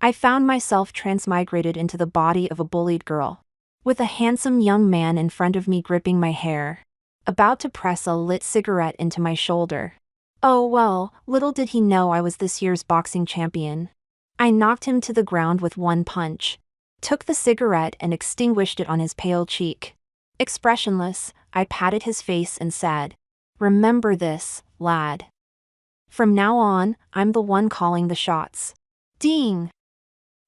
I found myself transmigrated into the body of a bullied girl, with a handsome young man in front of me gripping my hair, about to press a lit cigarette into my shoulder. Oh well, little did he know I was this year's boxing champion. I knocked him to the ground with one punch, took the cigarette and extinguished it on his pale cheek. Expressionless, I patted his face and said, "Remember this, lad. From now on, I'm the one calling the shots." Ding!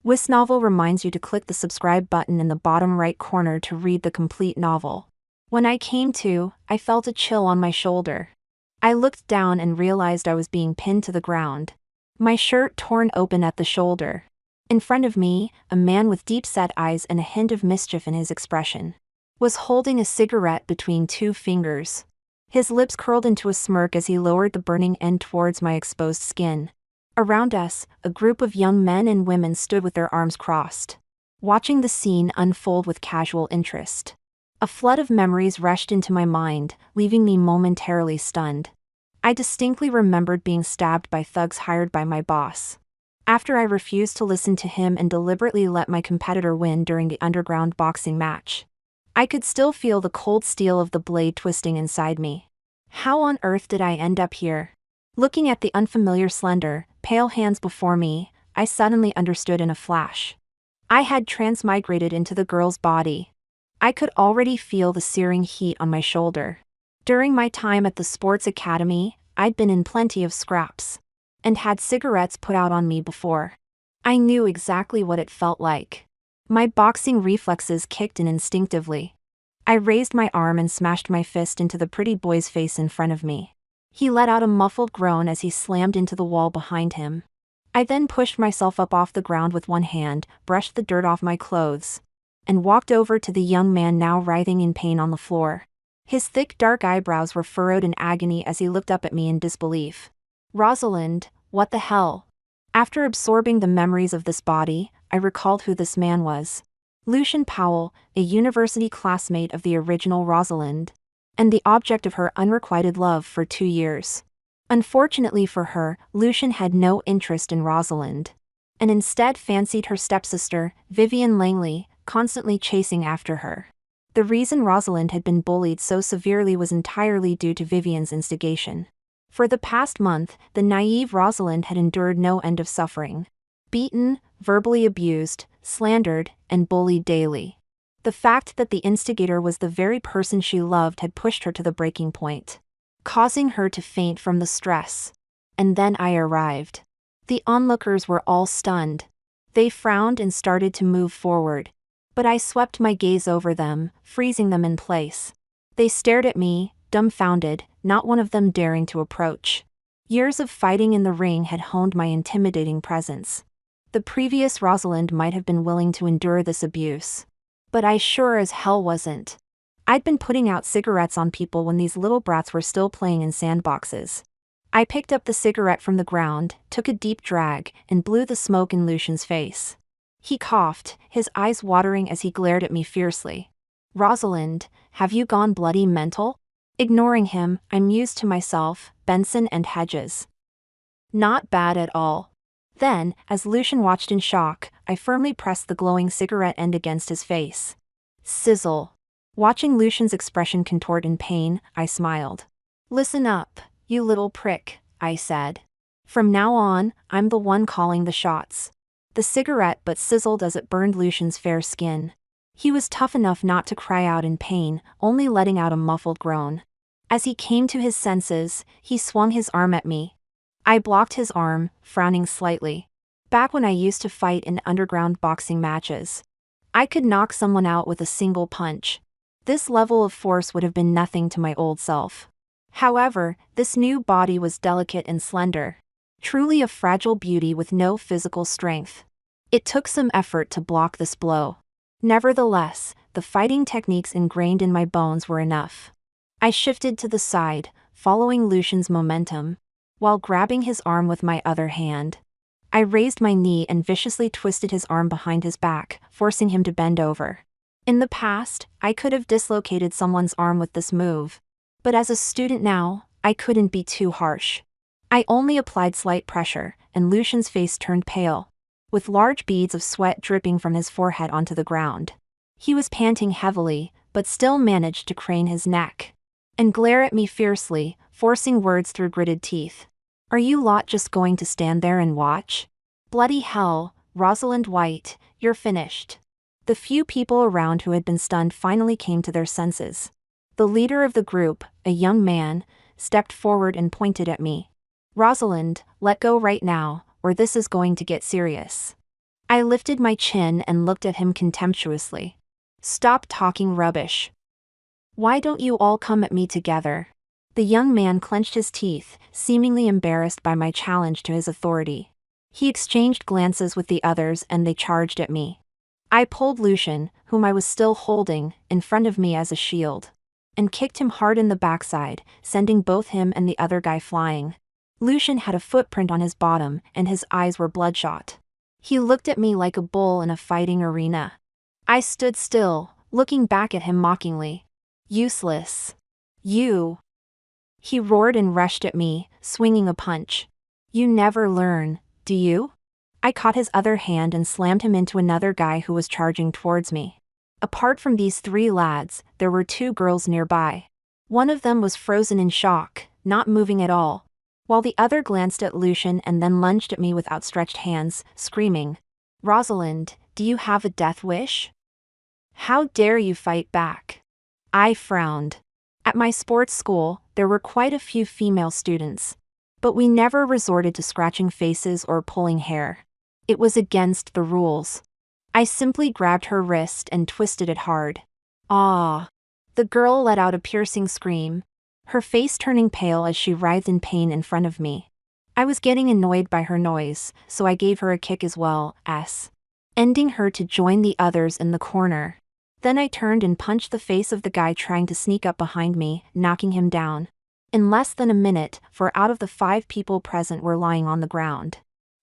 This novel reminds you to click the subscribe button in the bottom right corner to read the complete novel. When I came to, I felt a chill on my shoulder. I looked down and realized I was being pinned to the ground, my shirt torn open at the shoulder. In front of me, a man with deep-set eyes and a hint of mischief in his expression was holding a cigarette between two fingers. His lips curled into a smirk as he lowered the burning end towards my exposed skin. Around us, a group of young men and women stood with their arms crossed, watching the scene unfold with casual interest. A flood of memories rushed into my mind, leaving me momentarily stunned. I distinctly remembered being stabbed by thugs hired by my boss, after I refused to listen to him and deliberately let my competitor win during the underground boxing match. I could still feel the cold steel of the blade twisting inside me. How on earth did I end up here? Looking at the unfamiliar slender, pale hands before me, I suddenly understood in a flash. I had transmigrated into the girl's body. I could already feel the searing heat on my shoulder. During my time at the sports academy, I'd been in plenty of scraps, and had cigarettes put out on me before. I knew exactly what it felt like. My boxing reflexes kicked in instinctively. I raised my arm and smashed my fist into the pretty boy's face in front of me. He let out a muffled groan as he slammed into the wall behind him. I then pushed myself up off the ground with one hand, brushed the dirt off my clothes, and walked over to the young man now writhing in pain on the floor. His thick dark eyebrows were furrowed in agony as he looked up at me in disbelief. "Rosalind, what the hell?" After absorbing the memories of this body, I recalled who this man was. Lucian Powell, a university classmate of the original Rosalind, and the object of her unrequited love for 2 years. Unfortunately for her, Lucian had no interest in Rosalind, and instead fancied her stepsister, Vivian Langley, constantly chasing after her. The reason Rosalind had been bullied so severely was entirely due to Vivian's instigation. For the past month, the naive Rosalind had endured no end of suffering. Beaten, verbally abused, slandered, and bullied daily. The fact that the instigator was the very person she loved had pushed her to the breaking point, causing her to faint from the stress. And then I arrived. The onlookers were all stunned. They frowned and started to move forward, but I swept my gaze over them, freezing them in place. They stared at me, dumbfounded, not one of them daring to approach. Years of fighting in the ring had honed my intimidating presence. The previous Rosalind might have been willing to endure this abuse, but I sure as hell wasn't. I'd been putting out cigarettes on people when these little brats were still playing in sandboxes. I picked up the cigarette from the ground, took a deep drag, and blew the smoke in Lucian's face. He coughed, his eyes watering as he glared at me fiercely. "Rosalind, have you gone bloody mental?" Ignoring him, I mused to myself, Benson and Hedges. Not bad at all. Then, as Lucian watched in shock, I firmly pressed the glowing cigarette end against his face. Sizzle. Watching Lucian's expression contort in pain, I smiled. "Listen up, you little prick," I said. "From now on, I'm the one calling the shots." The cigarette but sizzled as it burned Lucian's fair skin. He was tough enough not to cry out in pain, only letting out a muffled groan. As he came to his senses, he swung his arm at me. I blocked his arm, frowning slightly. Back when I used to fight in underground boxing matches, I could knock someone out with a single punch. This level of force would have been nothing to my old self. However, this new body was delicate and slender, truly a fragile beauty with no physical strength. It took some effort to block this blow. Nevertheless, the fighting techniques ingrained in my bones were enough. I shifted to the side, following Lucian's momentum, while grabbing his arm with my other hand. I raised my knee and viciously twisted his arm behind his back, forcing him to bend over. In the past, I could have dislocated someone's arm with this move, but as a student now, I couldn't be too harsh. I only applied slight pressure, and Lucian's face turned pale. with large beads of sweat dripping from his forehead onto the ground. He was panting heavily, but still managed to crane his neck and glare at me fiercely, forcing words through gritted teeth. "Are you lot just going to stand there and watch? Bloody hell, Rosalind White, you're finished." The few people around who had been stunned finally came to their senses. The leader of the group, a young man, stepped forward and pointed at me. "Rosalind, let go right now, or this is going to get serious." I lifted my chin and looked at him contemptuously. "Stop talking rubbish. Why don't you all come at me together?" The young man clenched his teeth, seemingly embarrassed by my challenge to his authority. He exchanged glances with the others and they charged at me. I pulled Lucian, whom I was still holding, in front of me as a shield, and kicked him hard in the backside, sending both him and the other guy flying. Lucian had a footprint on his bottom and his eyes were bloodshot. He looked at me like a bull in a fighting arena. I stood still, looking back at him mockingly. "Useless. You." He roared and rushed at me, swinging a punch. "You never learn, do you?" I caught his other hand and slammed him into another guy who was charging towards me. Apart from these three lads, there were two girls nearby. One of them was frozen in shock, not moving at all, while the other glanced at Lucian and then lunged at me with outstretched hands, screaming, "Rosalind, do you have a death wish? How dare you fight back?" I frowned. At my sports school, there were quite a few female students, but we never resorted to scratching faces or pulling hair. It was against the rules. I simply grabbed her wrist and twisted it hard. "Ah!" The girl let out a piercing scream, her face turning pale as she writhed in pain in front of me. I was getting annoyed by her noise, so I gave her a kick as well, ending her to join the others in the corner. Then I turned and punched the face of the guy trying to sneak up behind me, knocking him down. In less than a minute, 4 out of the 5 people present were lying on the ground.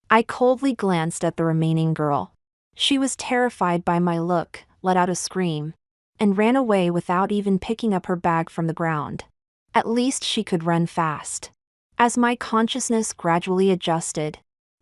I coldly glanced at the remaining girl. She was terrified by my look, let out a scream, and ran away without even picking up her bag from the ground. At least she could run fast. As my consciousness gradually adjusted,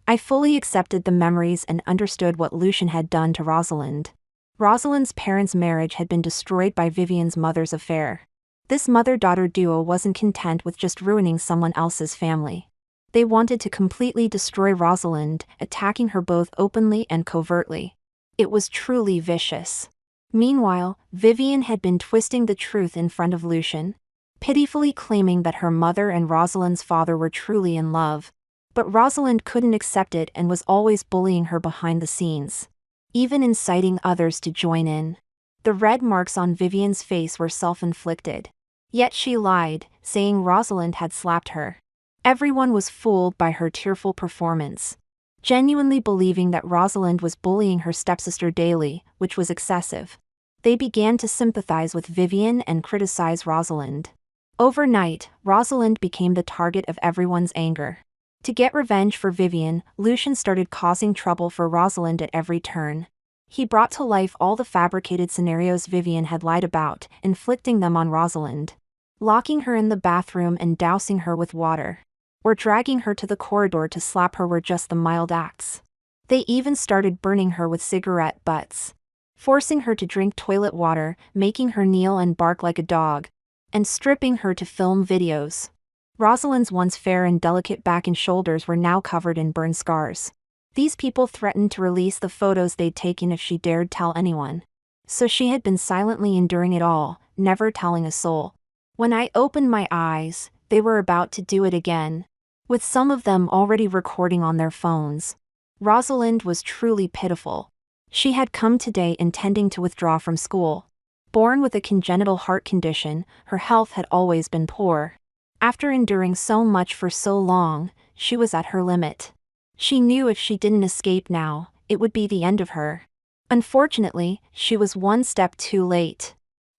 I fully accepted the memories and understood what Lucian had done to Rosalind. Rosalind's parents' marriage had been destroyed by Vivian's mother's affair. This mother-daughter duo wasn't content with just ruining someone else's family. They wanted to completely destroy Rosalind, attacking her both openly and covertly. It was truly vicious. Meanwhile, Vivian had been twisting the truth in front of Lucian, pitifully claiming that her mother and Rosalind's father were truly in love. But Rosalind couldn't accept it and was always bullying her behind the scenes, even inciting others to join in. The red marks on Vivian's face were self-inflicted. Yet she lied, saying Rosalind had slapped her. Everyone was fooled by her tearful performance, genuinely believing that Rosalind was bullying her stepsister daily, which was excessive. They began to sympathize with Vivian and criticize Rosalind. Overnight, Rosalind became the target of everyone's anger. To get revenge for Vivian, Lucian started causing trouble for Rosalind at every turn. He brought to life all the fabricated scenarios Vivian had lied about, inflicting them on Rosalind. Locking her in the bathroom and dousing her with water, or dragging her to the corridor to slap her were just the mild acts. They even started burning her with cigarette butts, forcing her to drink toilet water, making her kneel and bark like a dog, and stripping her to film videos. Rosalind's once fair and delicate back and shoulders were now covered in burn scars. These people threatened to release the photos they'd taken if she dared tell anyone. So she had been silently enduring it all, never telling a soul. When I opened my eyes, they were about to do it again, with some of them already recording on their phones. Rosalind was truly pitiful. She had come today intending to withdraw from school. Born with a congenital heart condition, her health had always been poor. After enduring so much for so long, she was at her limit. She knew if she didn't escape now, it would be the end of her. Unfortunately, she was one step too late.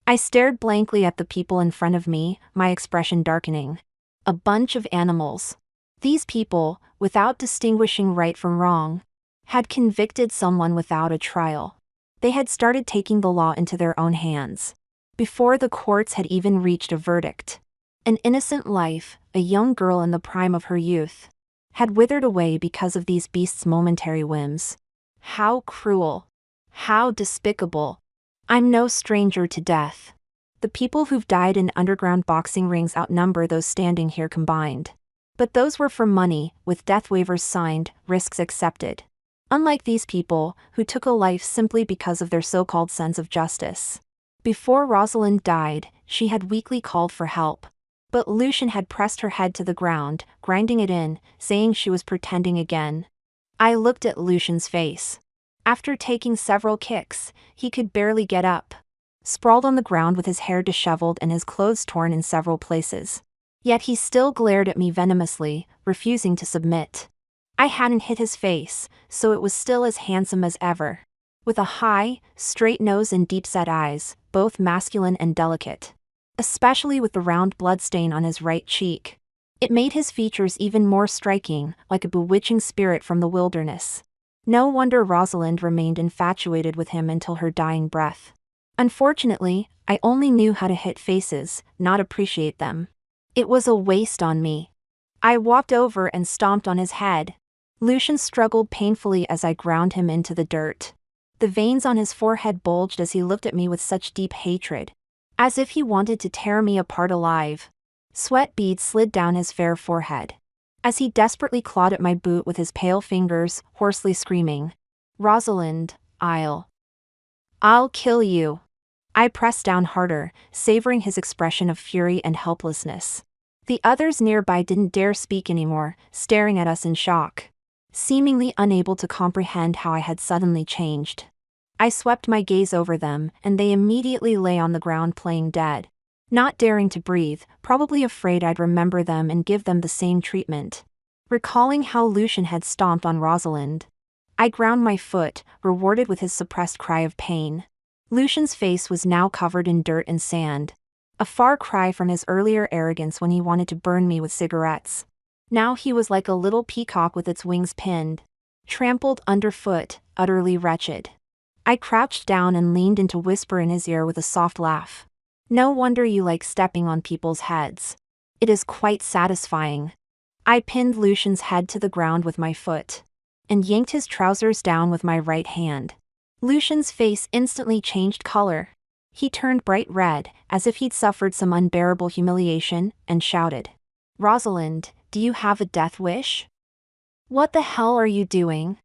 I stared blankly at the people in front of me, my expression darkening. A bunch of animals. These people, without distinguishing right from wrong, had convicted someone without a trial. They had started taking the law into their own hands, before the courts had even reached a verdict. An innocent life, a young girl in the prime of her youth, had withered away because of these beasts' momentary whims. How cruel. How despicable. I'm no stranger to death. The people who've died in underground boxing rings outnumber those standing here combined. But those were for money, with death waivers signed, risks accepted. Unlike these people, who took a life simply because of their so-called sense of justice. Before Rosalind died, she had weakly called for help. But Lucian had pressed her head to the ground, grinding it in, saying she was pretending again. I looked at Lucian's face. After taking several kicks, he could barely get up. Sprawled on the ground with his hair disheveled and his clothes torn in several places. Yet he still glared at me venomously, refusing to submit. I hadn't hit his face, so it was still as handsome as ever. With a high, straight nose and deep-set eyes, both masculine and delicate. Especially with the round bloodstain on his right cheek. It made his features even more striking, like a bewitching spirit from the wilderness. No wonder Rosalind remained infatuated with him until her dying breath. Unfortunately, I only knew how to hit faces, not appreciate them. It was a waste on me. I walked over and stomped on his head. Lucian struggled painfully as I ground him into the dirt. The veins on his forehead bulged as he looked at me with such deep hatred. As if he wanted to tear me apart alive. Sweat beads slid down his fair forehead. As he desperately clawed at my boot with his pale fingers, hoarsely screaming, "Rosalind, I'll kill you." I pressed down harder, savoring his expression of fury and helplessness. The others nearby didn't dare speak anymore, staring at us in shock. Seemingly unable to comprehend how I had suddenly changed. I swept my gaze over them, and they immediately lay on the ground playing dead. Not daring to breathe, probably afraid I'd remember them and give them the same treatment. Recalling how Lucian had stomped on Rosalind. I ground my foot, rewarded with his suppressed cry of pain. Lucian's face was now covered in dirt and sand. A far cry from his earlier arrogance when he wanted to burn me with cigarettes. Now he was like a little peacock with its wings pinned. Trampled underfoot, utterly wretched. I crouched down and leaned in to whisper in his ear with a soft laugh. No wonder you like stepping on people's heads. It is quite satisfying. I pinned Lucian's head to the ground with my foot. And yanked his trousers down with my right hand. Lucian's face instantly changed color. He turned bright red, as if he'd suffered some unbearable humiliation, and shouted, "Rosalind, do you have a death wish?" "What the hell are you doing?"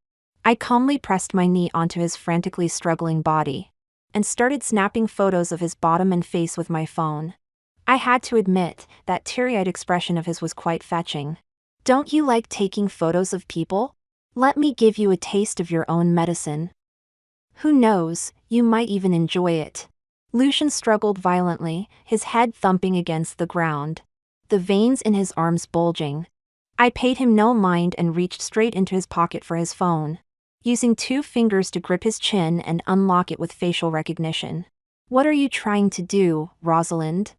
I calmly pressed my knee onto his frantically struggling body. And started snapping photos of his bottom and face with my phone. I had to admit, that teary-eyed expression of his was quite fetching. "Don't you like taking photos of people? Let me give you a taste of your own medicine. Who knows, you might even enjoy it." Lucian struggled violently, his head thumping against the ground. The veins in his arms bulging. I paid him no mind and reached straight into his pocket for his phone. Using 2 fingers to grip his chin and unlock it with facial recognition. "What are you trying to do, Rosalind?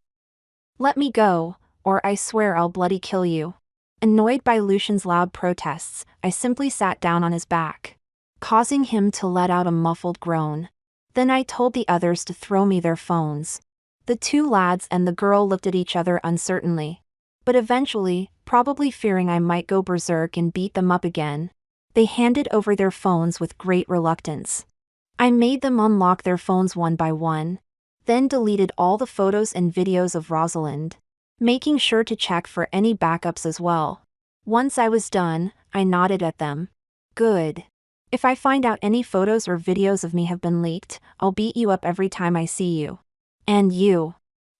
Let me go, or I swear I'll bloody kill you." Annoyed by Lucian's loud protests, I simply sat down on his back, causing him to let out a muffled groan. Then I told the others to throw me their phones. The 2 lads and the girl looked at each other uncertainly. But eventually, probably fearing I might go berserk and beat them up again, they handed over their phones with great reluctance. I made them unlock their phones one by one, then deleted all the photos and videos of Rosalind, making sure to check for any backups as well. Once I was done, I nodded at them. "Good. If I find out any photos or videos of me have been leaked, I'll beat you up every time I see you. And you."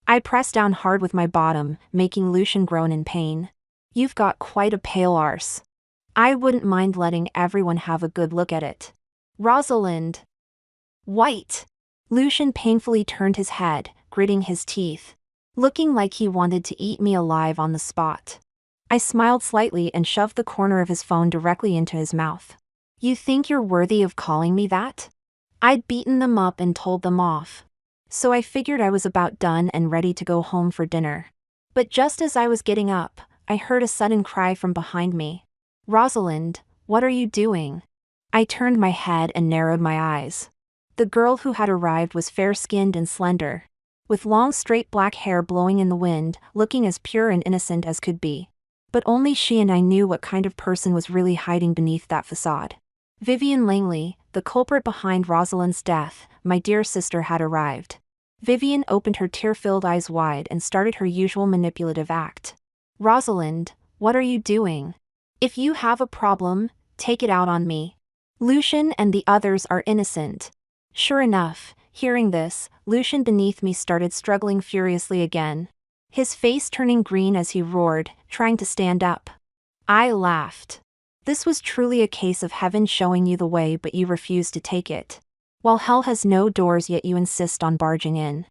I pressed down hard with my bottom, making Lucian groan in pain. "You've got quite a pale arse. I wouldn't mind letting everyone have a good look at it." "Rosalind." "White." Lucian painfully turned his head, gritting his teeth. Looking like he wanted to eat me alive on the spot. I smiled slightly and shoved the corner of his phone directly into his mouth. "You think you're worthy of calling me that?" I'd beaten them up and told them off. So I figured I was about done and ready to go home for dinner. But just as I was getting up, I heard a sudden cry from behind me. "Rosalind, what are you doing?" I turned my head and narrowed my eyes. The girl who had arrived was fair-skinned and slender, with long straight black hair blowing in the wind, looking as pure and innocent as could be. But only she and I knew what kind of person was really hiding beneath that facade. Vivian Langley, the culprit behind Rosalind's death, my dear sister had arrived. Vivian opened her tear-filled eyes wide and started her usual manipulative act. Rosalind, what are you doing? If you have a problem, take it out on me. Lucian and the others are innocent. Sure enough, hearing this, Lucian beneath me started struggling furiously again. His face turning green as he roared, trying to stand up. I laughed. This was truly a case of heaven showing you the way, but you refused to take it. While hell has no doors, yet you insist on barging in.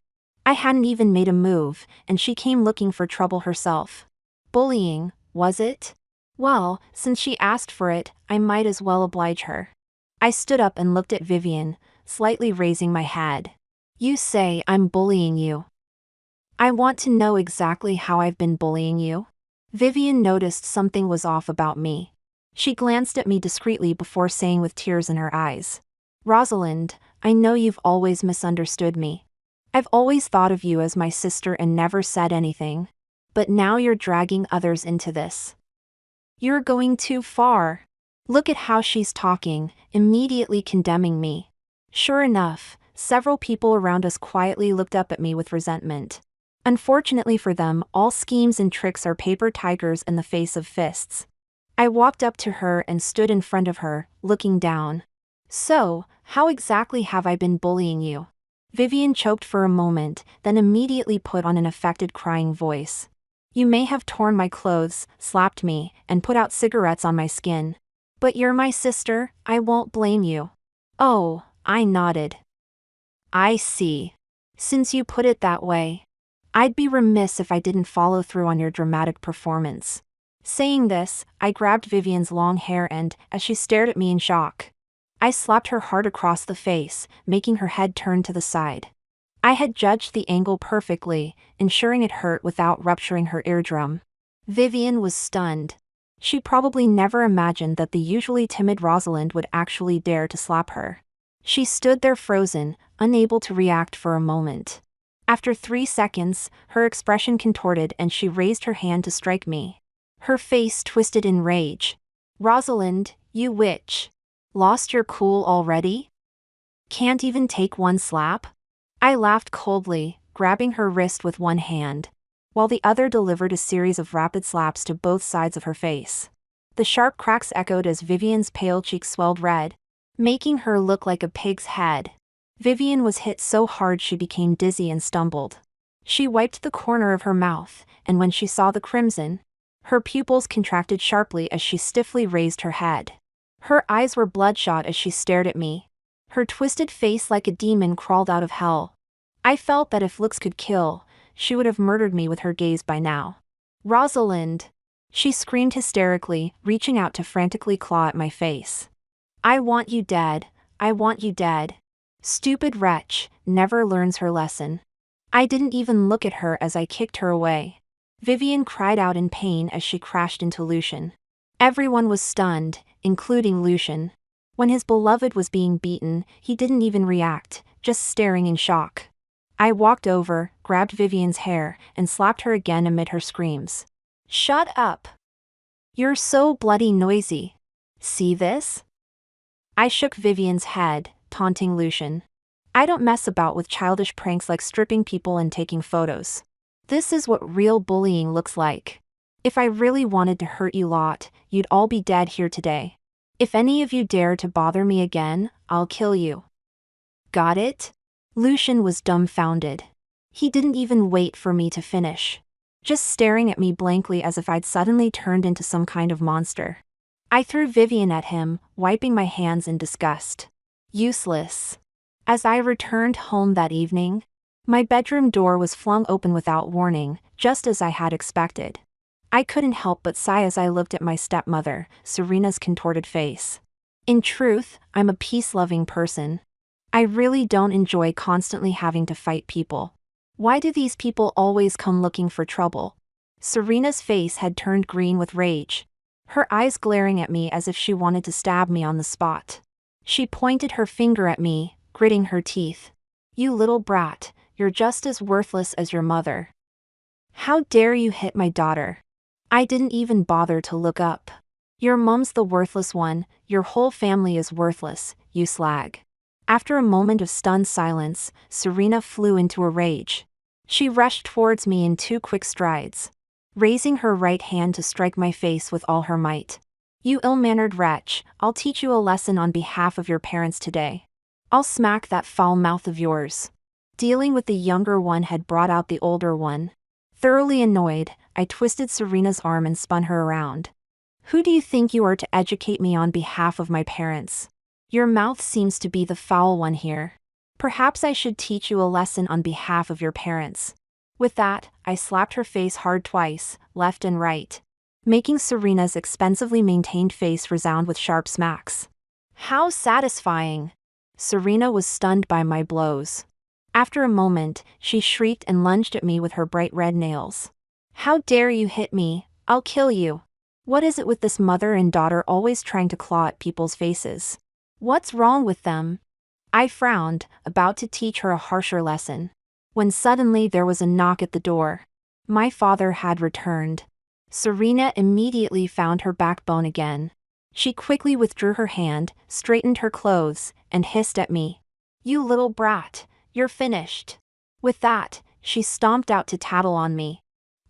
I hadn't even made a move, and she came looking for trouble herself. Bullying, was it? Well, since she asked for it, I might as well oblige her. I stood up and looked at Vivian, slightly raising my head. You say I'm bullying you. I want to know exactly how I've been bullying you. Vivian noticed something was off about me. She glanced at me discreetly before saying with tears in her eyes. Rosalind, I know you've always misunderstood me. I've always thought of you as my sister and never said anything. But now you're dragging others into this. You're going too far. Look at how she's talking, immediately condemning me. Sure enough, several people around us quietly looked up at me with resentment. Unfortunately for them, all schemes and tricks are paper tigers in the face of fists. I walked up to her and stood in front of her, looking down. So, how exactly have I been bullying you? Vivian choked for a moment, then immediately put on an affected crying voice. You may have torn my clothes, slapped me, and put out cigarettes on my skin. But you're my sister, I won't blame you. Oh, I nodded. I see. Since you put it that way, I'd be remiss if I didn't follow through on your dramatic performance. Saying this, I grabbed Vivian's long hair and, as she stared at me in shock, I slapped her hard across the face, making her head turn to the side. I had judged the angle perfectly, ensuring it hurt without rupturing her eardrum. Vivian was stunned. She probably never imagined that the usually timid Rosalind would actually dare to slap her. She stood there frozen, unable to react for a moment. After 3 seconds, her expression contorted and she raised her hand to strike me. Her face twisted in rage. Rosalind, you witch. Lost your cool already? Can't even take one slap? I laughed coldly, grabbing her wrist with one hand, while the other delivered a series of rapid slaps to both sides of her face. The sharp cracks echoed as Vivian's pale cheeks swelled red, making her look like a pig's head. Vivian was hit so hard she became dizzy and stumbled. She wiped the corner of her mouth, and when she saw the crimson, her pupils contracted sharply as she stiffly raised her head. Her eyes were bloodshot as she stared at me. Her twisted face like a demon crawled out of hell. I felt that if looks could kill, she would have murdered me with her gaze by now. Rosalind! She screamed hysterically, reaching out to frantically claw at my face. I want you dead, I want you dead. Stupid wretch, never learns her lesson. I didn't even look at her as I kicked her away. Vivian cried out in pain as she crashed into Lucian. Everyone was stunned, including Lucian. When his beloved was being beaten, he didn't even react, just staring in shock. I walked over, grabbed Vivian's hair, and slapped her again amid her screams. Shut up! You're so bloody noisy. See this? I shook Vivian's head, taunting Lucian. I don't mess about with childish pranks like stripping people and taking photos. This is what real bullying looks like. If I really wanted to hurt you lot, you'd all be dead here today. If any of you dare to bother me again, I'll kill you. Got it? Lucian was dumbfounded. He didn't even wait for me to finish, just staring at me blankly as if I'd suddenly turned into some kind of monster. I threw Vivian at him, wiping my hands in disgust. Useless. As I returned home that evening, my bedroom door was flung open without warning, just as I had expected. I couldn't help but sigh as I looked at my stepmother, Serena's contorted face. In truth, I'm a peace-loving person. I really don't enjoy constantly having to fight people. Why do these people always come looking for trouble? Serena's face had turned green with rage, her eyes glaring at me as if she wanted to stab me on the spot. She pointed her finger at me, gritting her teeth. You little brat, you're just as worthless as your mother. How dare you hit my daughter? I didn't even bother to look up. Your mum's the worthless one, your whole family is worthless, you slag. After a moment of stunned silence, Serena flew into a rage. She rushed towards me in 2 quick strides, raising her right hand to strike my face with all her might. You ill-mannered wretch, I'll teach you a lesson on behalf of your parents today. I'll smack that foul mouth of yours. Dealing with the younger one had brought out the older one. Thoroughly annoyed, I twisted Serena's arm and spun her around. Who do you think you are to educate me on behalf of my parents? Your mouth seems to be the foul one here. Perhaps I should teach you a lesson on behalf of your parents. With that, I slapped her face hard twice, left and right, making Serena's expensively maintained face resound with sharp smacks. How satisfying! Serena was stunned by my blows. After a moment, she shrieked and lunged at me with her bright red nails. How dare you hit me? I'll kill you. What is it with this mother and daughter always trying to claw at people's faces? What's wrong with them? I frowned, about to teach her a harsher lesson, when suddenly there was a knock at the door. My father had returned. Serena immediately found her backbone again. She quickly withdrew her hand, straightened her clothes, and hissed at me. You little brat, you're finished. With that, she stomped out to tattle on me.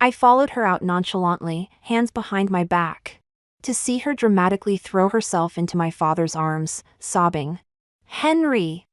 I followed her out nonchalantly, hands behind my back, to see her dramatically throw herself into my father's arms, sobbing. Henry!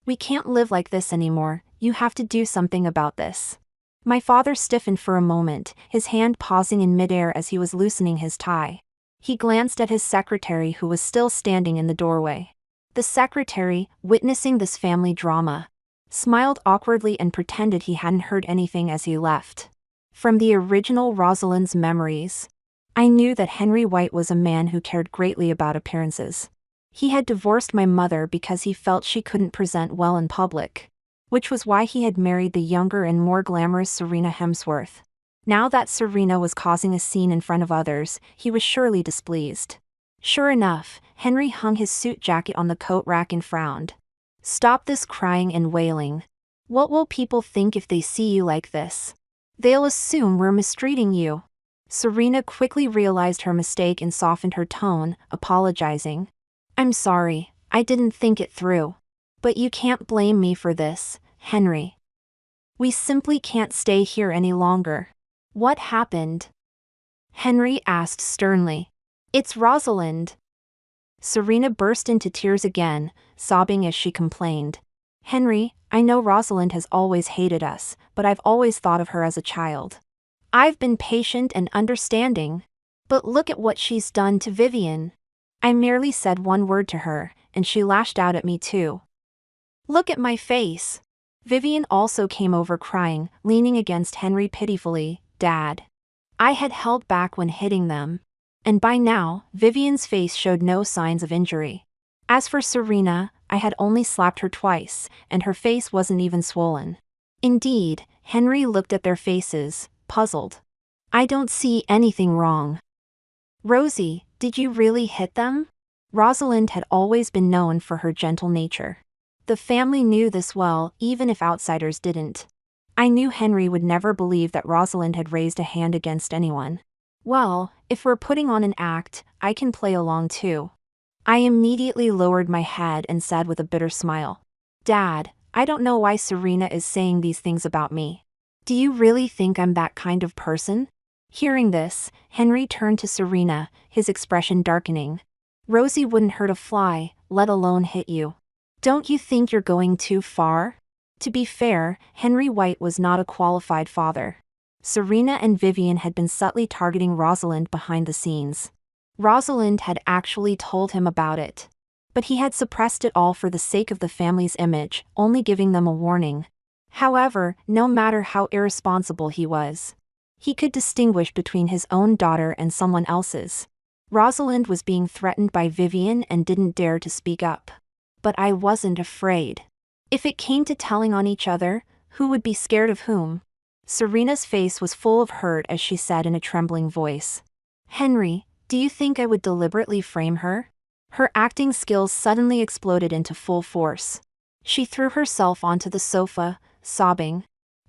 We can't live like this anymore, you have to do something about this. My father stiffened for a moment, his hand pausing in midair as he was loosening his tie. He glanced at his secretary who was still standing in the doorway. The secretary, witnessing this family drama, smiled awkwardly and pretended he hadn't heard anything as he left. From the original Rosalind's memories, I knew that Henry White was a man who cared greatly about appearances. He had divorced my mother because he felt she couldn't present well in public, which was why he had married the younger and more glamorous Serena Hemsworth. Now that Serena was causing a scene in front of others, he was surely displeased. Sure enough, Henry hung his suit jacket on the coat rack and frowned. Stop this crying and wailing. What will people think if they see you like this? They'll assume we're mistreating you. Serena quickly realized her mistake and softened her tone, apologizing. I'm sorry, I didn't think it through. But you can't blame me for this, Henry. We simply can't stay here any longer. What happened? Henry asked sternly. It's Rosalind. Serena burst into tears again, sobbing as she complained. Henry, I know Rosalind has always hated us, but I've always thought of her as a child. I've been patient and understanding. But look at what she's done to Vivian. I merely said one word to her, and she lashed out at me too. Look at my face. Vivian also came over crying, leaning against Henry pitifully. Dad. I had held back when hitting them. And by now, Vivian's face showed no signs of injury. As for Serena, I had only slapped her twice, and her face wasn't even swollen. Indeed, Henry looked at their faces, puzzled. I don't see anything wrong. Rosie, did you really hit them? Rosalind had always been known for her gentle nature. The family knew this well, even if outsiders didn't. I knew Henry would never believe that Rosalind had raised a hand against anyone. Well, if we're putting on an act, I can play along too. I immediately lowered my head and said with a bitter smile. Dad, I don't know why Serena is saying these things about me. Do you really think I'm that kind of person? Hearing this, Henry turned to Serena, his expression darkening. Rosie wouldn't hurt a fly, let alone hit you. Don't you think you're going too far? To be fair, Henry White was not a qualified father. Serena and Vivian had been subtly targeting Rosalind behind the scenes. Rosalind had actually told him about it. But he had suppressed it all for the sake of the family's image, only giving them a warning. However, no matter how irresponsible he was, he could distinguish between his own daughter and someone else's. Rosalind was being threatened by Vivian and didn't dare to speak up. But I wasn't afraid. If it came to telling on each other, who would be scared of whom? Serena's face was full of hurt as she said in a trembling voice. Henry, do you think I would deliberately frame her? Her acting skills suddenly exploded into full force. She threw herself onto the sofa, sobbing.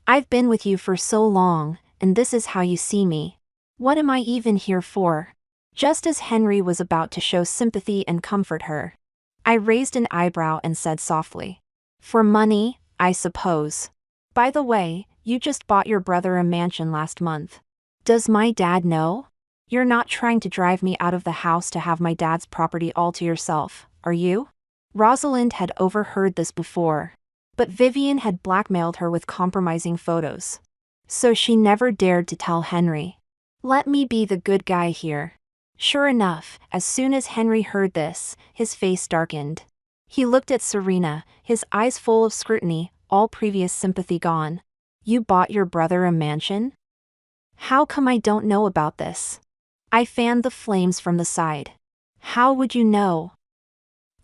I've been with you for so long, and this is how you see me. What am I even here for? just as Henry was about to show sympathy and comfort her. I raised an eyebrow and said softly, "For money, I suppose. By the way, you just bought your brother a mansion last month. Does my dad know? You're not trying to drive me out of the house to have my dad's property all to yourself, are you?" Rosalind had overheard this before. But Vivian had blackmailed her with compromising photos. So she never dared to tell Henry. Let me be the good guy here. Sure enough, as soon as Henry heard this, his face darkened. He looked at Serena, his eyes full of scrutiny, all previous sympathy gone. You bought your brother a mansion? How come I don't know about this? I fanned the flames from the side. How would you know?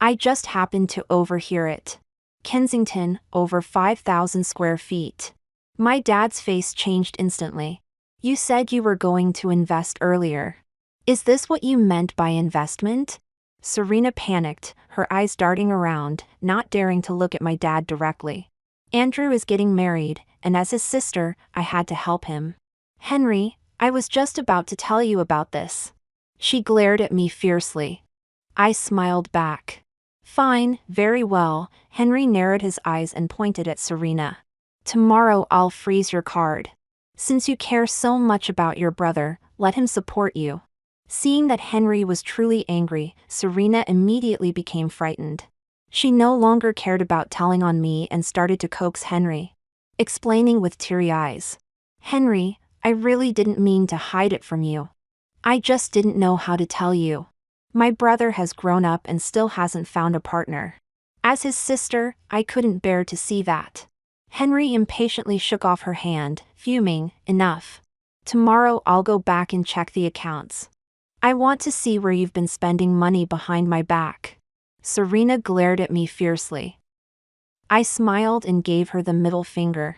I just happened to overhear it. Kensington, over 5,000 square feet. My dad's face changed instantly. You said you were going to invest earlier. Is this what you meant by investment? Serena panicked, her eyes darting around, not daring to look at my dad directly. Andrew is getting married, and as his sister, I had to help him. Henry, I was just about to tell you about this. She glared at me fiercely. I smiled back. Fine, very well. Henry narrowed his eyes and pointed at Serena. Tomorrow I'll freeze your card. Since you care so much about your brother, let him support you. Seeing that Henry was truly angry, Serena immediately became frightened. She no longer cared about telling on me and started to coax Henry, explaining with teary eyes. Henry, I really didn't mean to hide it from you. I just didn't know how to tell you. My brother has grown up and still hasn't found a partner. As his sister, I couldn't bear to see that. Henry impatiently shook off her hand, fuming, enough. Tomorrow I'll go back and check the accounts. I want to see where you've been spending money behind my back. Serena glared at me fiercely. I smiled and gave her the middle finger.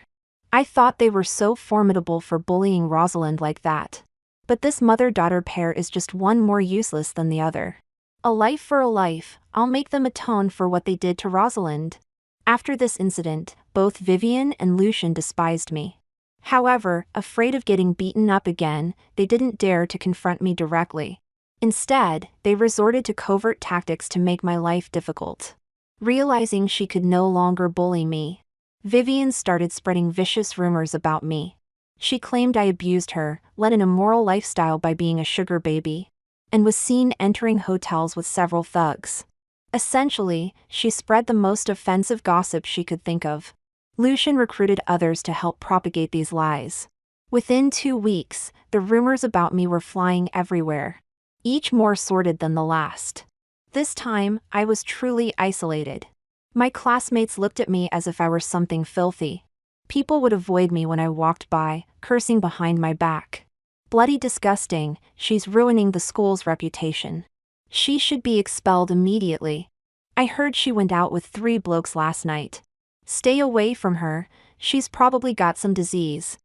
I thought they were so formidable for bullying Rosalind like that. But this mother-daughter pair is just one more useless than the other. A life for a life, I'll make them atone for what they did to Rosalind. After this incident, both Vivian and Lucian despised me. However, afraid of getting beaten up again, they didn't dare to confront me directly. Instead, they resorted to covert tactics to make my life difficult. Realizing she could no longer bully me, Vivian started spreading vicious rumors about me. She claimed I abused her, led an immoral lifestyle by being a sugar baby, and was seen entering hotels with several thugs. Essentially, she spread the most offensive gossip she could think of. Lucian recruited others to help propagate these lies. Within 2 weeks, the rumors about me were flying everywhere, each more sordid than the last. This time, I was truly isolated. My classmates looked at me as if I were something filthy. People would avoid me when I walked by, cursing behind my back. Bloody disgusting, she's ruining the school's reputation. She should be expelled immediately. I heard she went out with 3 blokes last night. Stay away from her, she's probably got some disease.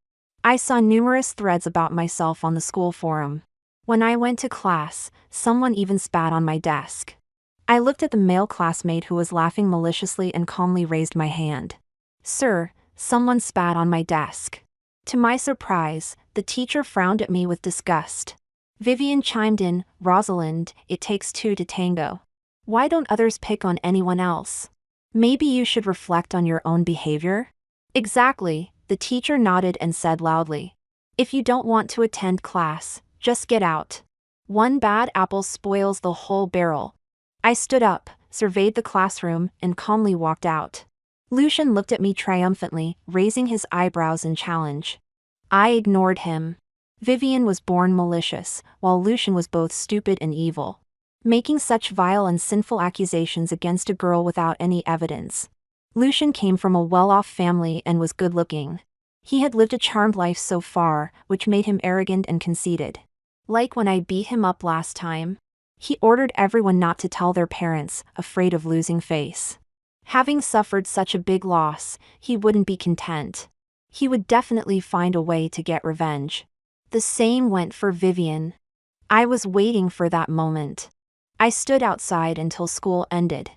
I saw numerous threads about myself on the school forum. When I went to class, someone even spat on my desk. I looked at the male classmate who was laughing maliciously and calmly raised my hand. Sir, someone spat on my desk. To my surprise, the teacher frowned at me with disgust. Vivian chimed in, Rosalind, it takes 2 to tango. Why don't others pick on anyone else? Maybe you should reflect on your own behavior? Exactly, the teacher nodded and said loudly. If you don't want to attend class, just get out. One bad apple spoils the whole barrel. I stood up, surveyed the classroom, and calmly walked out. Lucian looked at me triumphantly, raising his eyebrows in challenge. I ignored him. Vivian was born malicious, while Lucian was both stupid and evil, making such vile and sinful accusations against a girl without any evidence. Lucian came from a well-off family and was good-looking. He had lived a charmed life so far, which made him arrogant and conceited. Like when I beat him up last time. He ordered everyone not to tell their parents, afraid of losing face. Having suffered such a big loss, he wouldn't be content. He would definitely find a way to get revenge. The same went for Vivian. I was waiting for that moment. I stood outside until school ended.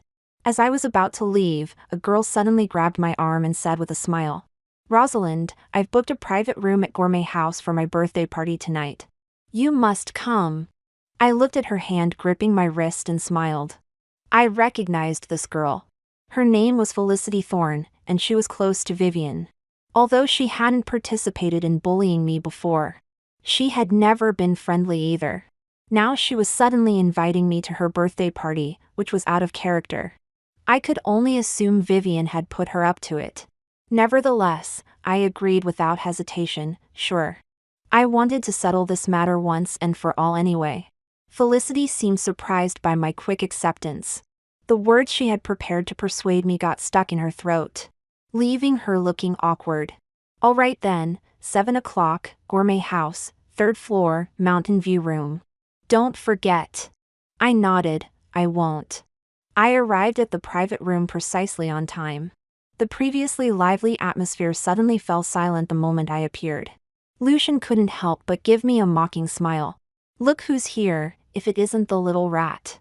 As I was about to leave, a girl suddenly grabbed my arm and said with a smile, Rosalind, I've booked a private room at Gourmet House for my birthday party tonight. You must come. I looked at her hand gripping my wrist and smiled. I recognized this girl. Her name was Felicity Thorne, and she was close to Vivian. Although she hadn't participated in bullying me before, she had never been friendly either. Now she was suddenly inviting me to her birthday party, which was out of character. I could only assume Vivian had put her up to it. Nevertheless, I agreed without hesitation, sure. I wanted to settle this matter once and for all anyway. Felicity seemed surprised by my quick acceptance. The words she had prepared to persuade me got stuck in her throat, leaving her looking awkward. All right then, 7 o'clock, Gourmet House, 3rd floor, Mountain View Room. Don't forget. I nodded, I won't. I arrived at the private room precisely on time. The previously lively atmosphere suddenly fell silent the moment I appeared. Lucian couldn't help but give me a mocking smile. Look who's here, if it isn't the little rat.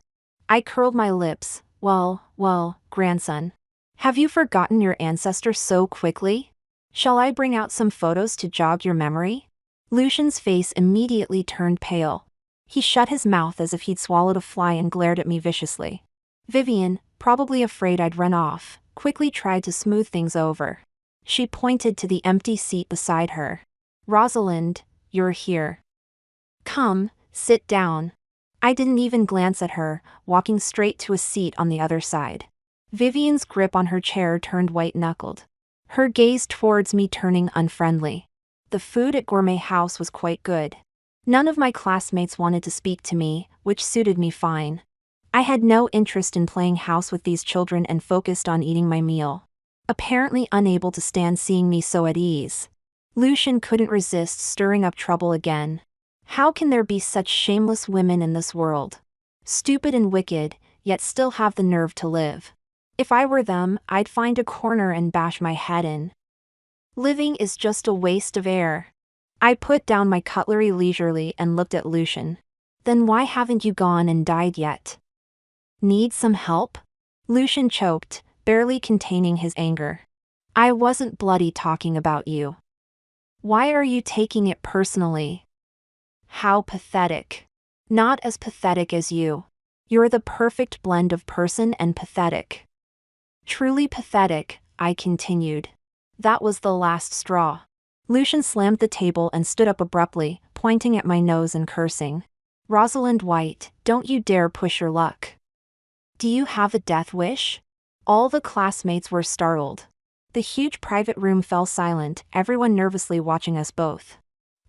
I curled my lips. Well, grandson. Have you forgotten your ancestors so quickly? Shall I bring out some photos to jog your memory? Lucian's face immediately turned pale. He shut his mouth as if he'd swallowed a fly and glared at me viciously. Vivian, probably afraid I'd run off, quickly tried to smooth things over. She pointed to the empty seat beside her. Rosalind, you're here. Come, sit down. I didn't even glance at her, walking straight to a seat on the other side. Vivian's grip on her chair turned white-knuckled. Her gaze towards me turning unfriendly. The food at Gourmet House was quite good. None of my classmates wanted to speak to me, which suited me fine. I had no interest in playing house with these children and focused on eating my meal. Apparently unable to stand seeing me so at ease, Lucian couldn't resist stirring up trouble again. How can there be such shameless women in this world? Stupid and wicked, yet still have the nerve to live. If I were them, I'd find a corner and bash my head in. Living is just a waste of air. I put down my cutlery leisurely and looked at Lucian. Then why haven't you gone and died yet? Need some help? Lucian choked, barely containing his anger. I wasn't bloody talking about you. Why are you taking it personally? How pathetic. Not as pathetic as you. You're the perfect blend of person and pathetic. Truly pathetic, I continued. That was the last straw. Lucian slammed the table and stood up abruptly, pointing at my nose and cursing. Rosalind White, don't you dare push your luck. Do you have a death wish? All the classmates were startled. The huge private room fell silent, everyone nervously watching us both.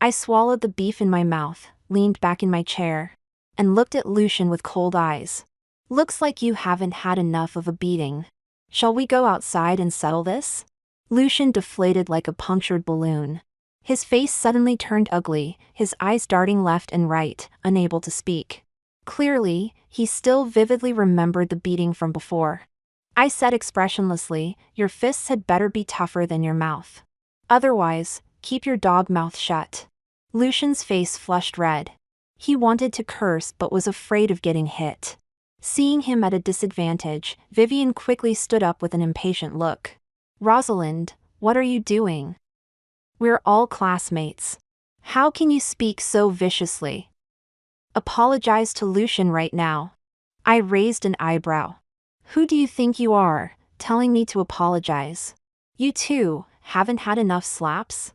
I swallowed the beef in my mouth, leaned back in my chair, and looked at Lucian with cold eyes. Looks like you haven't had enough of a beating. Shall we go outside and settle this? Lucian deflated like a punctured balloon. His face suddenly turned ugly, his eyes darting left and right, unable to speak. Clearly, he still vividly remembered the beating from before. I said expressionlessly, your fists had better be tougher than your mouth. Otherwise, keep your dog mouth shut. Lucian's face flushed red. He wanted to curse but was afraid of getting hit. Seeing him at a disadvantage, Vivian quickly stood up with an impatient look. Rosalind, what are you doing? We're all classmates. How can you speak so viciously? Apologize to Lucian right now. I raised an eyebrow. Who do you think you are, telling me to apologize? You too, haven't had enough slaps?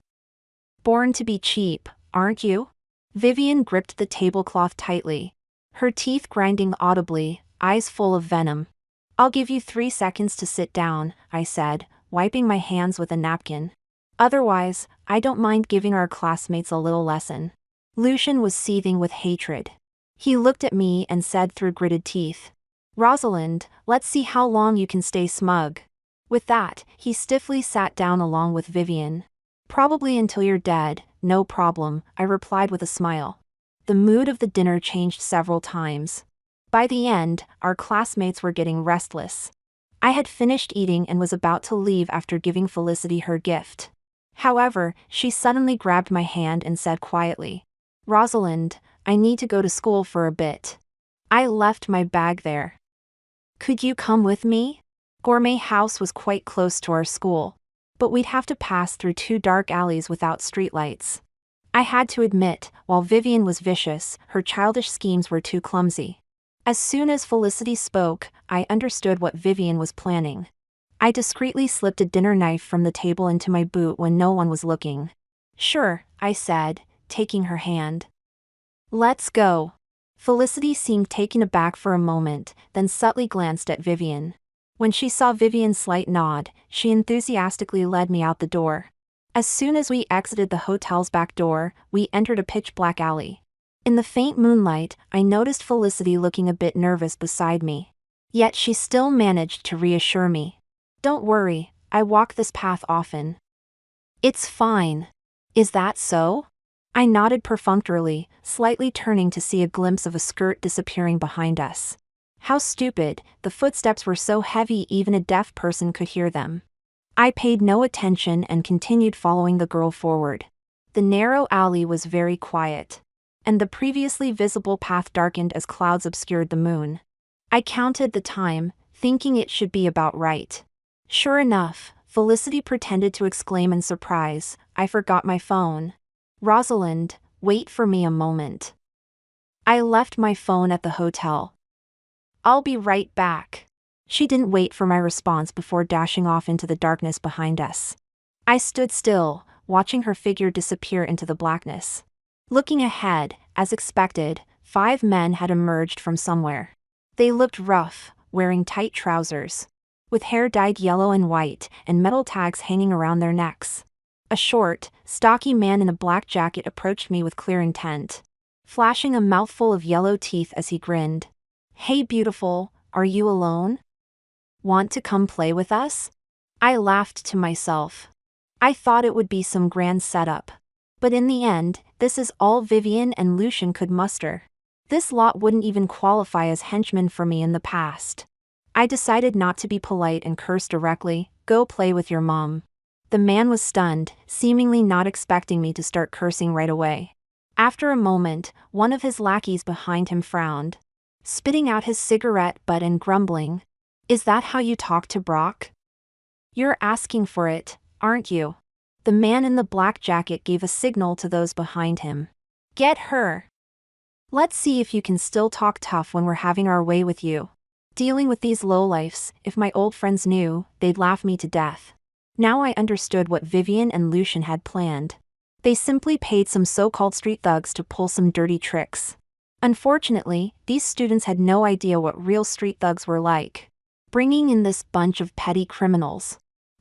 Born to be cheap, aren't you? Vivian gripped the tablecloth tightly, her teeth grinding audibly, eyes full of venom. I'll give you 3 seconds to sit down, I said, wiping my hands with a napkin. Otherwise, I don't mind giving our classmates a little lesson. Lucian was seething with hatred. He looked at me and said through gritted teeth, Rosalind, let's see how long you can stay smug. With that, he stiffly sat down along with Vivian. Probably until you're dead, no problem, I replied with a smile. The mood of the dinner changed several times. By the end, our classmates were getting restless. I had finished eating and was about to leave after giving Felicity her gift. However, she suddenly grabbed my hand and said quietly, Rosalind, I need to go to school for a bit. I left my bag there. Could you come with me? Gourmet House was quite close to our school, but we'd have to pass through 2 dark alleys without streetlights. I had to admit, while Vivian was vicious, her childish schemes were too clumsy. As soon as Felicity spoke, I understood what Vivian was planning. I discreetly slipped a dinner knife from the table into my boot when no one was looking. "Sure," I said, taking her hand. "Let's go." Felicity seemed taken aback for a moment, then subtly glanced at Vivian. When she saw Vivian's slight nod, she enthusiastically led me out the door. As soon as we exited the hotel's back door, we entered a pitch-black alley. In the faint moonlight, I noticed Felicity looking a bit nervous beside me. Yet she still managed to reassure me. "Don't worry, I walk this path often." "It's fine." "Is that so?" I nodded perfunctorily, slightly turning to see a glimpse of a skirt disappearing behind us. How stupid, the footsteps were so heavy even a deaf person could hear them. I paid no attention and continued following the girl forward. The narrow alley was very quiet, and the previously visible path darkened as clouds obscured the moon. I counted the time, thinking it should be about right. Sure enough, Felicity pretended to exclaim in surprise, "I forgot my phone." "Rosalind, wait for me a moment." I left my phone at the hotel. "I'll be right back." She didn't wait for my response before dashing off into the darkness behind us. I stood still, watching her figure disappear into the blackness. Looking ahead, as expected, 5 men had emerged from somewhere. They looked rough, wearing tight trousers, with hair dyed yellow and white, and metal tags hanging around their necks. A short, stocky man in a black jacket approached me with clear intent, flashing a mouthful of yellow teeth as he grinned. "Hey beautiful, are you alone? Want to come play with us?" I laughed to myself. I thought it would be some grand setup. But in the end, this is all Vivian and Lucian could muster. This lot wouldn't even qualify as henchmen for me in the past. I decided not to be polite and cursed directly, "Go play with your mom." The man was stunned, seemingly not expecting me to start cursing right away. After a moment, one of his lackeys behind him frowned, spitting out his cigarette butt and grumbling, "Is that how you talk to Brock? You're asking for it, aren't you?" The man in the black jacket gave a signal to those behind him. "Get her. Let's see if you can still talk tough when we're having our way with you." Dealing with these lowlifes, if my old friends knew, they'd laugh me to death. Now I understood what Vivian and Lucian had planned. They simply paid some so-called street thugs to pull some dirty tricks. Unfortunately, these students had no idea what real street thugs were like, bringing in this bunch of petty criminals.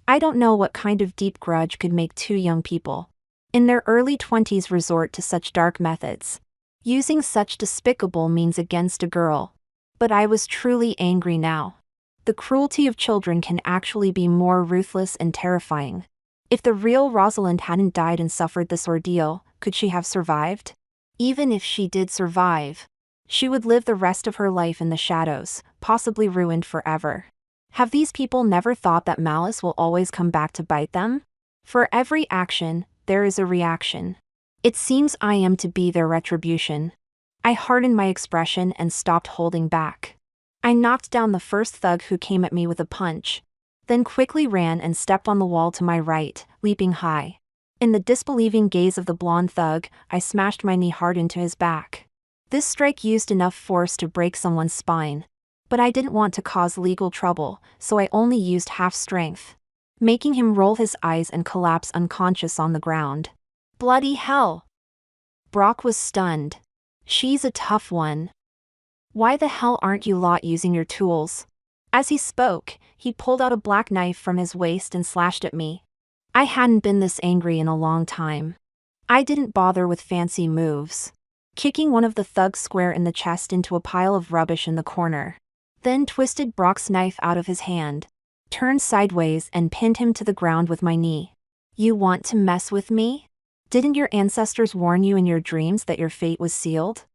I don't know what kind of deep grudge could make 2 young people in their early 20s resort to such dark methods, using such despicable means against a girl. But I was truly angry now. The cruelty of children can actually be more ruthless and terrifying. If the real Rosalind hadn't died and suffered this ordeal, could she have survived? Even if she did survive, she would live the rest of her life in the shadows, possibly ruined forever. Have these people never thought that malice will always come back to bite them? For every action, there is a reaction. It seems I am to be their retribution. I hardened my expression and stopped holding back. I knocked down the first thug who came at me with a punch, then quickly ran and stepped on the wall to my right, leaping high. In the disbelieving gaze of the blonde thug, I smashed my knee hard into his back. This strike used enough force to break someone's spine. But I didn't want to cause legal trouble, so I only used half strength, making him roll his eyes and collapse unconscious on the ground. Bloody hell! Brock was stunned. She's a tough one. Why the hell aren't you lot using your tools? As he spoke, he pulled out a black knife from his waist and slashed at me. I hadn't been this angry in a long time. I didn't bother with fancy moves, kicking one of the thugs square in the chest into a pile of rubbish in the corner. Then twisted Brock's knife out of his hand, turned sideways and pinned him to the ground with my knee. "You want to mess with me? Didn't your ancestors warn you in your dreams that your fate was sealed?"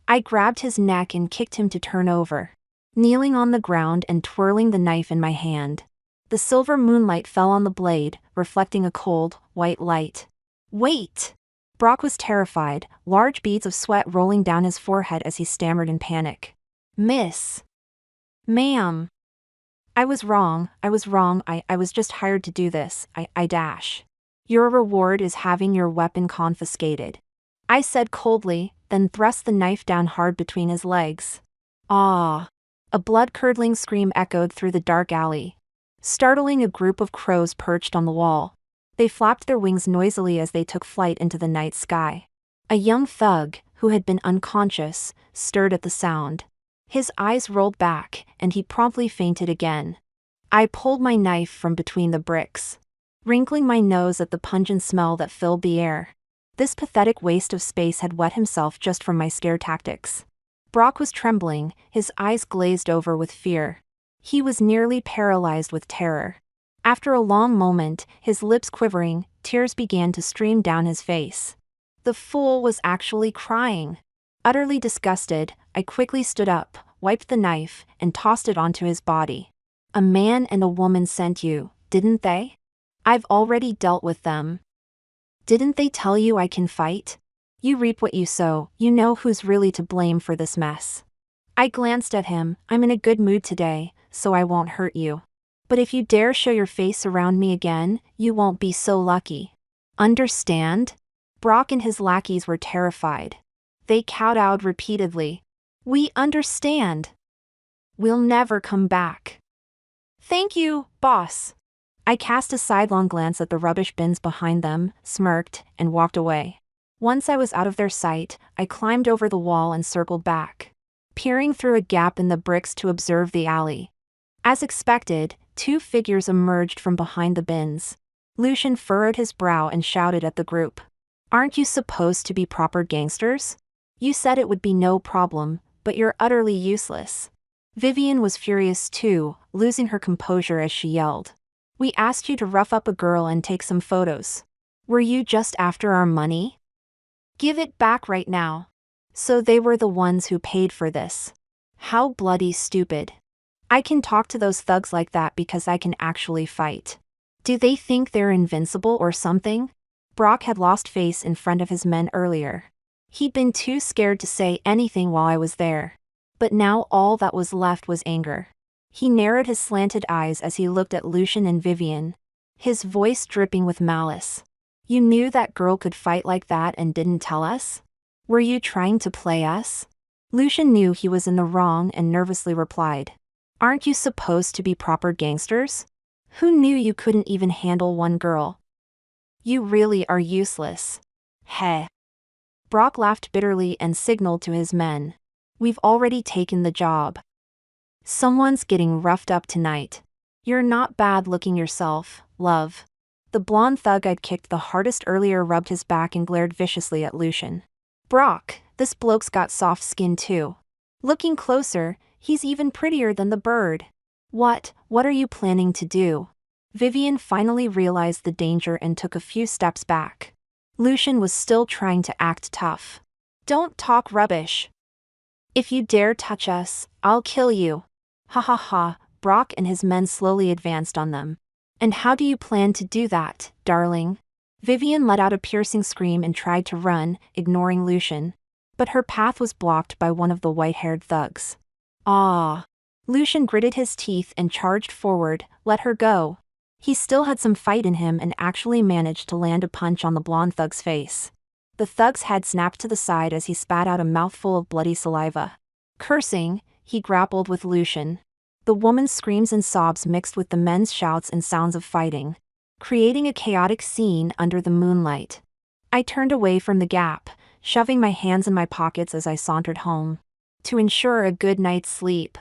I grabbed his neck and kicked him to turn over, kneeling on the ground and twirling the knife in my hand. The silver moonlight fell on the blade, reflecting a cold, white light. "Wait!" Brock was terrified, large beads of sweat rolling down his forehead as he stammered in panic. "Miss. Ma'am. I was wrong, I was just hired to do this, I dash. Your reward is having your weapon confiscated." I said coldly, then thrust the knife down hard between his legs. Ah! A blood-curdling scream echoed through the dark alley, startling a group of crows perched on the wall. They flapped their wings noisily as they took flight into the night sky. A young thug, who had been unconscious, stirred at the sound. His eyes rolled back, and he promptly fainted again. I pulled my knife from between the bricks, wrinkling my nose at the pungent smell that filled the air. This pathetic waste of space had wet himself just from my scare tactics. Brock was trembling, his eyes glazed over with fear. He was nearly paralyzed with terror. After a long moment, his lips quivering, tears began to stream down his face. The fool was actually crying. Utterly disgusted, I quickly stood up, wiped the knife, and tossed it onto his body. A man and a woman sent you, didn't they? I've already dealt with them. Didn't they tell you I can fight? You reap what you sow, you know who's really to blame for this mess. I glanced at him. I'm in a good mood today, so I won't hurt you. But if you dare show your face around me again, you won't be so lucky. Understand? Brock and his lackeys were terrified. They kowtowed repeatedly. We understand. We'll never come back. Thank you, boss. I cast a sidelong glance at the rubbish bins behind them, smirked, and walked away. Once I was out of their sight, I climbed over the wall and circled back, peering through a gap in the bricks to observe the alley. As expected, two figures emerged from behind the bins. Lucian furrowed his brow and shouted at the group. Aren't you supposed to be proper gangsters? You said it would be no problem, but you're utterly useless. Vivian was furious too, losing her composure as she yelled. We asked you to rough up a girl and take some photos. Were you just after our money? Give it back right now. So they were the ones who paid for this. How bloody stupid. I can talk to those thugs like that because I can actually fight. Do they think they're invincible or something? Brock had lost face in front of his men earlier. He'd been too scared to say anything while I was there. But now all that was left was anger. He narrowed his slanted eyes as he looked at Lucian and Vivian, his voice dripping with malice. You knew that girl could fight like that and didn't tell us? Were you trying to play us? Lucian knew he was in the wrong and nervously replied. Aren't you supposed to be proper gangsters? Who knew you couldn't even handle one girl? You really are useless. Heh. Brock laughed bitterly and signaled to his men. We've already taken the job. Someone's getting roughed up tonight. You're not bad looking yourself, love. The blonde thug I'd kicked the hardest earlier rubbed his back and glared viciously at Lucian. Brock, this bloke's got soft skin too. Looking closer, he's even prettier than the bird. What are you planning to do? Vivian finally realized the danger and took a few steps back. Lucian was still trying to act tough. Don't talk rubbish. If you dare touch us, I'll kill you. Ha ha ha, Brock and his men slowly advanced on them. And how do you plan to do that, darling? Vivian let out a piercing scream and tried to run, ignoring Lucian. But her path was blocked by one of the white-haired thugs. Ah! Lucian gritted his teeth and charged forward. Let her go. He still had some fight in him and actually managed to land a punch on the blonde thug's face. The thug's head snapped to the side as he spat out a mouthful of bloody saliva. Cursing, he grappled with Lucian. The woman's screams and sobs mixed with the men's shouts and sounds of fighting, creating a chaotic scene under the moonlight. I turned away from the gap, shoving my hands in my pockets as I sauntered home. To ensure a good night's sleep,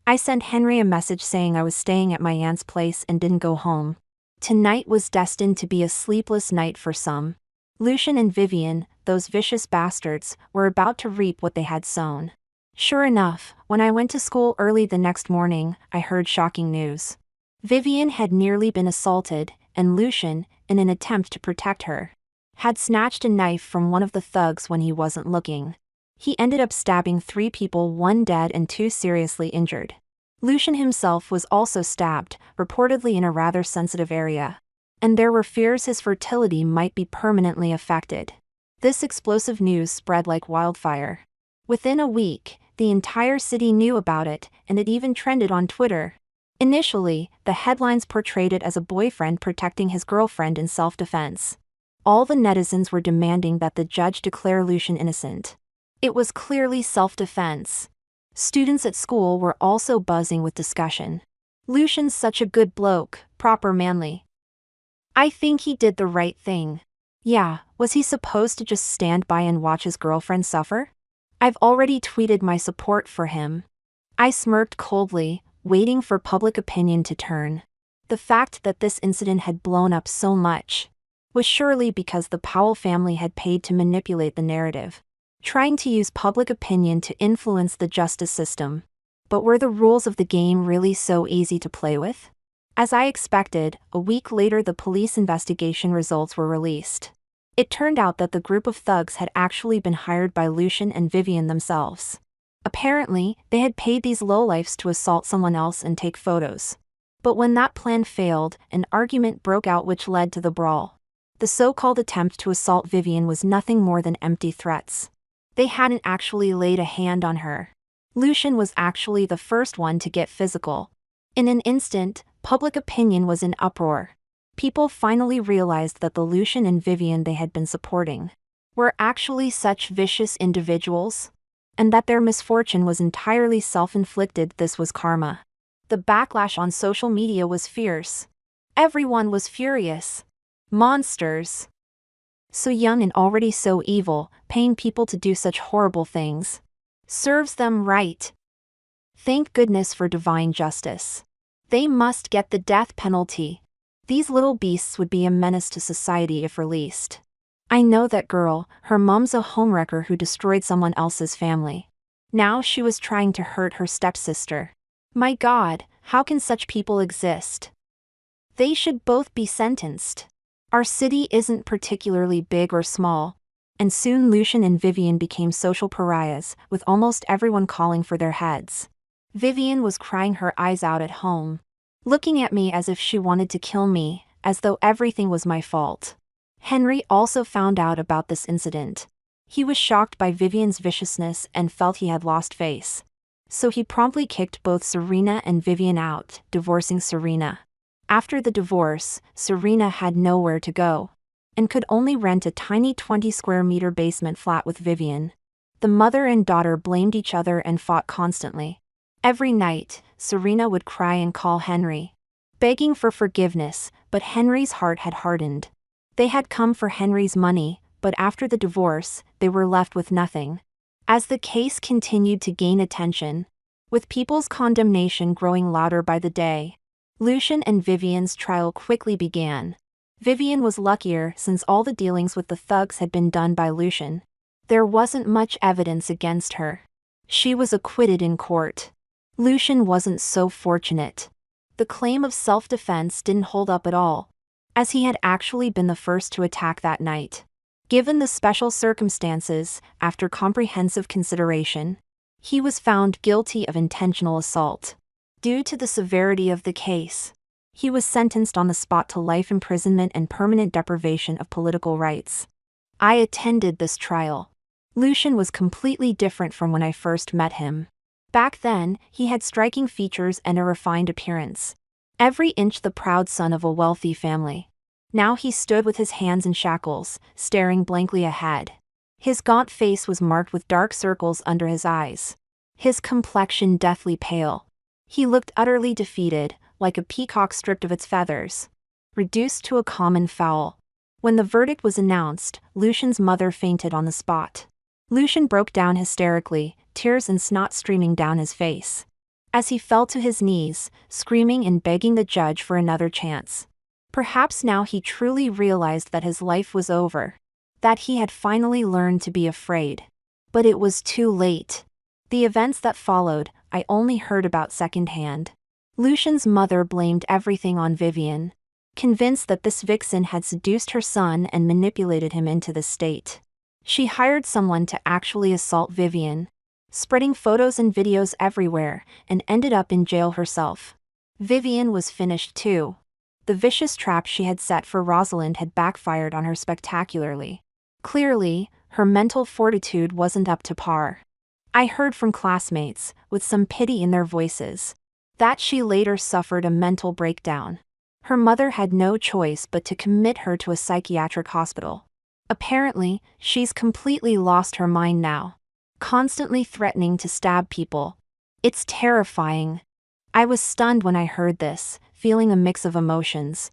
I sent Henry a message saying I was staying at my aunt's place and didn't go home. Tonight was destined to be a sleepless night for some. Lucian and Vivian, those vicious bastards, were about to reap what they had sown. Sure enough, when I went to school early the next morning, I heard shocking news. Vivian had nearly been assaulted, and Lucian, in an attempt to protect her, had snatched a knife from one of the thugs when he wasn't looking. He ended up stabbing 3 people, 1 dead and 2 seriously injured. Lucian himself was also stabbed, reportedly in a rather sensitive area. And there were fears his fertility might be permanently affected. This explosive news spread like wildfire. Within a week, the entire city knew about it, and it even trended on Twitter. Initially, the headlines portrayed it as a boyfriend protecting his girlfriend in self-defense. All the netizens were demanding that the judge declare Lucian innocent. It was clearly self-defense. Students at school were also buzzing with discussion. Lucian's such a good bloke, proper manly. I think he did the right thing. Yeah, was he supposed to just stand by and watch his girlfriend suffer? I've already tweeted my support for him. I smirked coldly, waiting for public opinion to turn. The fact that this incident had blown up so much was surely because the Powell family had paid to manipulate the narrative, trying to use public opinion to influence the justice system. But were the rules of the game really so easy to play with? As I expected, a week later the police investigation results were released. It turned out that the group of thugs had actually been hired by Lucian and Vivian themselves. Apparently, they had paid these lowlifes to assault someone else and take photos. But when that plan failed, an argument broke out which led to the brawl. The so-called attempt to assault Vivian was nothing more than empty threats. They hadn't actually laid a hand on her. Lucian was actually the first one to get physical. In an instant, public opinion was in uproar. People finally realized that the Lucian and Vivian they had been supporting were actually such vicious individuals, and that their misfortune was entirely self-inflicted. This was karma. The backlash on social media was fierce. Everyone was furious. Monsters. So young and already so evil, paying people to do such horrible things. Serves them right. Thank goodness for divine justice. They must get the death penalty. These little beasts would be a menace to society if released. I know that girl, her mom's a homewrecker who destroyed someone else's family. Now she was trying to hurt her stepsister. My God, how can such people exist? They should both be sentenced. Our city isn't particularly big or small, and soon Lucian and Vivian became social pariahs, with almost everyone calling for their heads. Vivian was crying her eyes out at home, looking at me as if she wanted to kill me, as though everything was my fault. Henry also found out about this incident. He was shocked by Vivian's viciousness and felt he had lost face. So he promptly kicked both Serena and Vivian out, divorcing Serena. After the divorce, Serena had nowhere to go, and could only rent a tiny 20-square-meter basement flat with Vivian. The mother and daughter blamed each other and fought constantly. Every night, Serena would cry and call Henry, begging for forgiveness, but Henry's heart had hardened. They had come for Henry's money, but after the divorce, they were left with nothing. As the case continued to gain attention, with people's condemnation growing louder by the day, Lucian and Vivian's trial quickly began. Vivian was luckier since all the dealings with the thugs had been done by Lucian. There wasn't much evidence against her. She was acquitted in court. Lucian wasn't so fortunate. The claim of self-defense didn't hold up at all, as he had actually been the first to attack that night. Given the special circumstances, after comprehensive consideration, he was found guilty of intentional assault. Due to the severity of the case, he was sentenced on the spot to life imprisonment and permanent deprivation of political rights. I attended this trial. Lucian was completely different from when I first met him. Back then, he had striking features and a refined appearance. Every inch the proud son of a wealthy family. Now he stood with his hands in shackles, staring blankly ahead. His gaunt face was marked with dark circles under his eyes. His complexion deathly pale. He looked utterly defeated, like a peacock stripped of its feathers, reduced to a common fowl. When the verdict was announced, Lucian's mother fainted on the spot. Lucian broke down hysterically, tears and snot streaming down his face, as he fell to his knees, screaming and begging the judge for another chance. Perhaps now he truly realized that his life was over, that he had finally learned to be afraid. But it was too late. The events that followed, I only heard about secondhand. Lucian's mother blamed everything on Vivian, convinced that this vixen had seduced her son and manipulated him into this state. She hired someone to actually assault Vivian, spreading photos and videos everywhere, and ended up in jail herself. Vivian was finished too. The vicious trap she had set for Rosalind had backfired on her spectacularly. Clearly, her mental fortitude wasn't up to par. I heard from classmates, with some pity in their voices, that she later suffered a mental breakdown. Her mother had no choice but to commit her to a psychiatric hospital. Apparently, she's completely lost her mind now, constantly threatening to stab people. It's terrifying. I was stunned when I heard this, feeling a mix of emotions.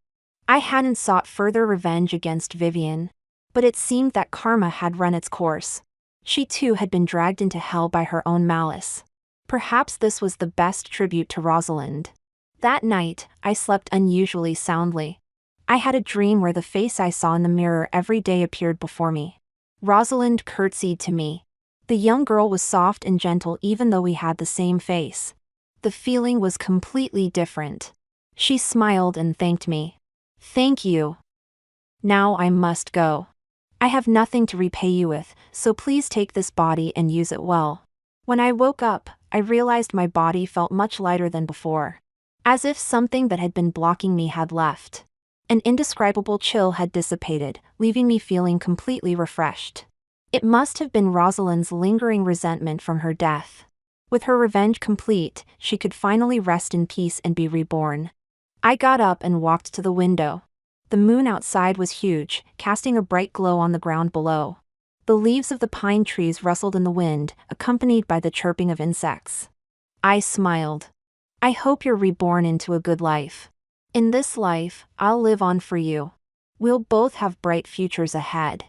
I hadn't sought further revenge against Vivian, but it seemed that karma had run its course. She too had been dragged into hell by her own malice. Perhaps this was the best tribute to Rosalind. That night, I slept unusually soundly. I had a dream where the face I saw in the mirror every day appeared before me. Rosalind curtsied to me. The young girl was soft and gentle even though we had the same face. The feeling was completely different. She smiled and thanked me. Thank you. Now I must go. I have nothing to repay you with, so please take this body and use it well. When I woke up, I realized my body felt much lighter than before. As if something that had been blocking me had left. An indescribable chill had dissipated, leaving me feeling completely refreshed. It must have been Rosalind's lingering resentment from her death. With her revenge complete, she could finally rest in peace and be reborn. I got up and walked to the window. The moon outside was huge, casting a bright glow on the ground below. The leaves of the pine trees rustled in the wind, accompanied by the chirping of insects. I smiled. I hope you're reborn into a good life. In this life, I'll live on for you. We'll both have bright futures ahead.